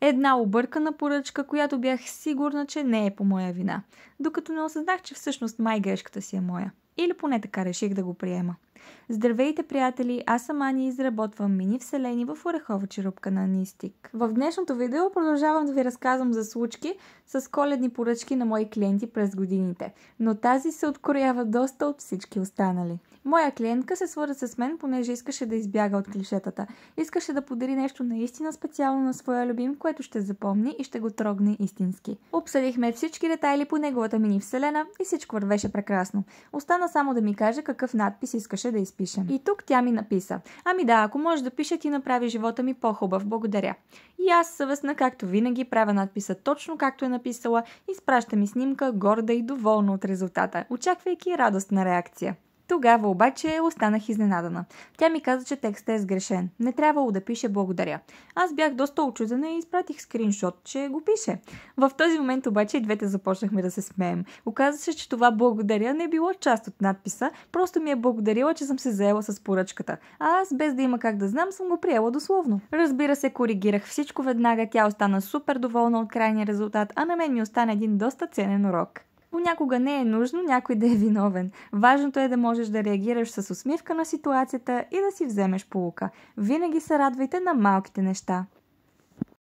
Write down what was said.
Една объркана поръчка, която бях сигурна, че не е по моя вина. Докато не осъзнах, че всъщност май грешката си е моя. Или поне така реших да го приема. Здравейте, приятели! Аз съм Ани и изработвам мини вселени в орехова черупка на Нистик. В днешното видео продължавам да ви разказвам за случки с коледни поръчки на мои клиенти през годините, но тази се откроява доста от всички останали. Моя клиентка се свърза с мен, понеже искаше да избяга от клишетата. Искаше да подари нещо наистина специално на своя любим, което ще запомни и ще го трогне истински. Обсъдихме всички детайли по неговата мини вселена и всичко вървеше прекрасно. Остана само да ми каже какъв надпис искаше да изпишем. И тук тя ми написа: ами да, ако можеш да пише, ти направи живота ми по-хубав, благодаря. И аз съвестна, както винаги, правя надписа точно както е написала, изпраща ми снимка, горда и доволна от резултата, очаквайки радостна реакция. Тогава обаче останах изненадана. Тя ми каза, че текстът е сгрешен. Не трябвало да пише благодаря. Аз бях доста учудена и изпратих скриншот, че го пише. В този момент обаче и двете започнахме да се смеем. Оказа се, че това благодаря не било част от надписа, просто ми е благодарила, че съм се заела с поръчката. А аз, без да има как да знам, съм го приела дословно. Разбира се, коригирах всичко веднага, тя остана супер доволна от крайния резултат, а на мен ми остана един доста ценен урок. Понякога не е нужно някой да е виновен. Важното е да можеш да реагираш с усмивка на ситуацията и да си вземеш поука. Винаги се радвайте на малките неща.